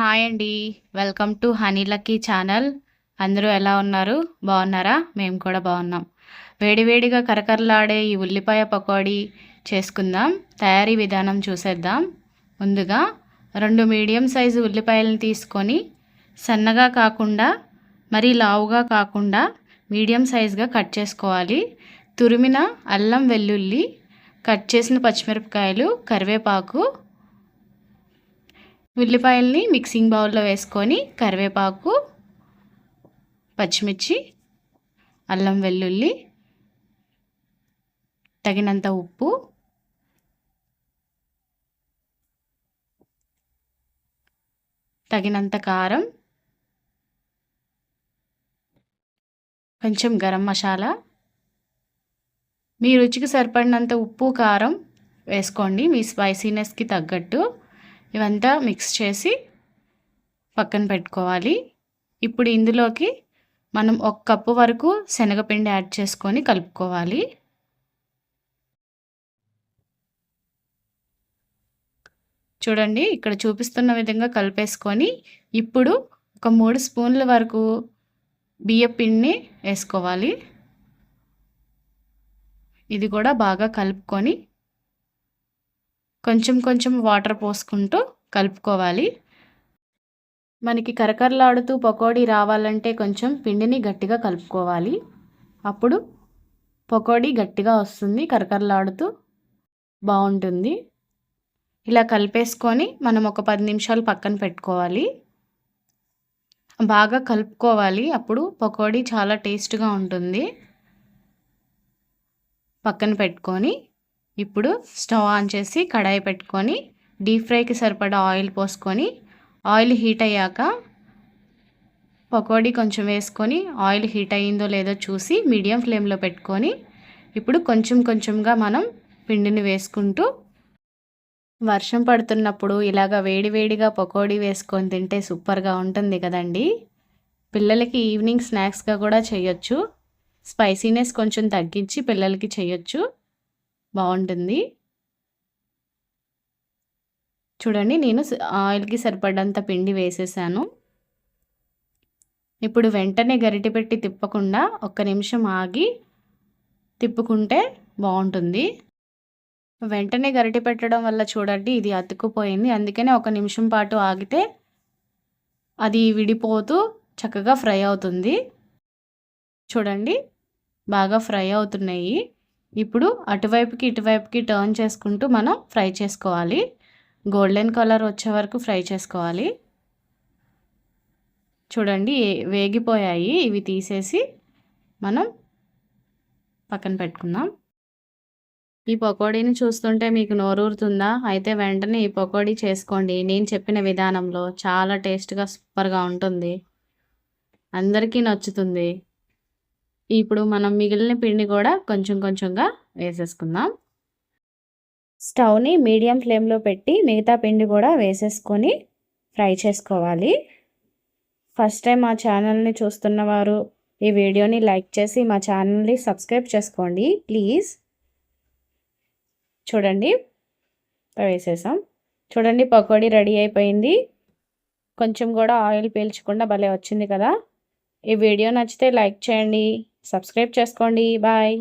Hi అండి. Welcome to honey lucky channel. అందరూ ఎలా ఉన్నారు? బాగున్నారా? మేము కూడా బాగున్నాం. వేడివేడిగా కరకరలాడే ఈ ఉల్లిపాయ పకోడీ చేసుకుందాం. తయారీ విధానం చూసేద్దాం. ముందుగా 2 మీడియం సైజు ఉల్లిపాయలను తీసుకొని సన్నగా కాకుండా మరీ లావుగా కాకుండా మీడియం సైజుగా కట్ చేసుకోవాలి. తురిమిన అల్లం వెల్లుల్లి, కట్ చేసిన పచ్చిమిరపకాయలు, కరివేపాకు, ఉల్లిపాయల్ని మిక్సింగ్ బౌల్లో వేసుకొని కరివేపాకు, పచ్చిమిర్చి, అల్లం వెల్లుల్లి, తగినంత ఉప్పు, తగినంత కారం, కొంచెం గరం మసాలా, మీ రుచికి సరిపడినంత ఉప్పు కారం వేసుకోండి మీ స్పైసీనెస్కి తగ్గట్టు. ఇవంతా మిక్స్ చేసి పక్కన పెట్టుకోవాలి. ఇప్పుడు ఇందులోకి మనం 1 కప్పు వరకు శనగపిండి యాడ్ చేసుకొని కలుపుకోవాలి. చూడండి, ఇక్కడ చూపిస్తున్న విధంగా కలిపేసుకొని ఇప్పుడు ఒక 3 స్పూన్ల వరకు బియ్యపిండిని వేసుకోవాలి. ఇది కూడా బాగా కలుపుకొని కొంచెం కొంచెం వాటర్ పోసుకుంటూ కలుపుకోవాలి. మనకి కరకరలాడుతూ పకోడీ రావాలంటే కొంచెం పిండిని గట్టిగా కలుపుకోవాలి. అప్పుడు పకోడీ గట్టిగా వస్తుంది, కరకరలాడుతూ బాగుంటుంది. ఇలా కలిపేసుకొని మనం ఒక 10 నిమిషాలు పక్కన పెట్టుకోవాలి. బాగా కలుపుకోవాలి, అప్పుడు పకోడీ చాలా టేస్ట్గా ఉంటుంది. పక్కన పెట్టుకొని ఇప్పుడు స్టవ్ ఆన్ చేసి కడాయి పెట్టుకొని డీప్ ఫ్రైకి సరిపడా ఆయిల్ పోసుకొని ఆయిల్ హీట్ అయ్యాక పకోడీ కొంచెం వేసుకొని ఆయిల్ హీట్ అయ్యిందో లేదో చూసి మీడియం ఫ్లేమ్లో పెట్టుకొని ఇప్పుడు కొంచెం కొంచెంగా మనం పిండిని వేసుకుంటూ వర్షం పడుతున్నప్పుడు ఇలాగ వేడివేడిగా పకోడీ వేసుకొని తింటే సూపర్గా ఉంటుంది కదండి. పిల్లలకి ఈవినింగ్ స్నాక్స్గా కూడా చేయొచ్చు. స్పైసీనెస్ కొంచెం తగ్గించి పిల్లలకి చేయొచ్చు, బాగుంటుంది. చూడండి, నేను ఆయిల్కి సరిపడంత పిండి వేసేసాను. ఇప్పుడు వెంటనే గరిటె పెట్టి తిప్పకుండా 1 నిమిషం ఆగి తిప్పుకుంటే బాగుంటుంది. వెంటనే గరిటె పెట్టడం వల్ల చూడండి ఇది అతుక్కుపోయింది. అందుకనే 1 నిమిషం పాటు ఆగితే అది విడిపోతూ చక్కగా ఫ్రై అవుతుంది. చూడండి, బాగా ఫ్రై అవుతున్నాయి. ఇప్పుడు అటువైపుకి ఇటువైపుకి టర్న్ చేసుకుంటూ మనం ఫ్రై చేసుకోవాలి. గోల్డెన్ కలర్ వచ్చే వరకు ఫ్రై చేసుకోవాలి. చూడండి, వేగిపోయాయి. ఇవి తీసేసి మనం పక్కన పెట్టుకుందాం. ఈ పకోడీని చూస్తుంటే మీకు నోరూరుతుందా? అయితే వెంటనే ఈ పకోడీ చేసుకోండి నేను చెప్పిన విధానంలో. చాలా టేస్ట్గా సూపర్గా ఉంటుంది, అందరికీ నచ్చుతుంది. ఇప్పుడు మనం మిగిలిన పిండి కూడా కొంచెం కొంచెంగా వేసేసుకుందాం. స్టవ్ని మీడియం ఫ్లేమ్లో పెట్టి మిగతా పిండి కూడా వేసేసుకొని ఫ్రై చేసుకోవాలి. ఫస్ట్ టైం మా ఛానల్ని చూస్తున్నవారు ఈ వీడియోని లైక్ చేసి మా ఛానల్ని సబ్స్క్రైబ్ చేసుకోండి ప్లీజ్. చూడండి, వేసేసాం. చూడండి, పకోడీ రెడీ అయిపోయింది. కొంచెం కూడా ఆయిల్ పీల్చకుండా భలే వచ్చింది కదా. ఈ వీడియో నచ్చితే లైక్ చేయండి, సబ్స్క్రైబ్ చేసుకోండి. బాయ్.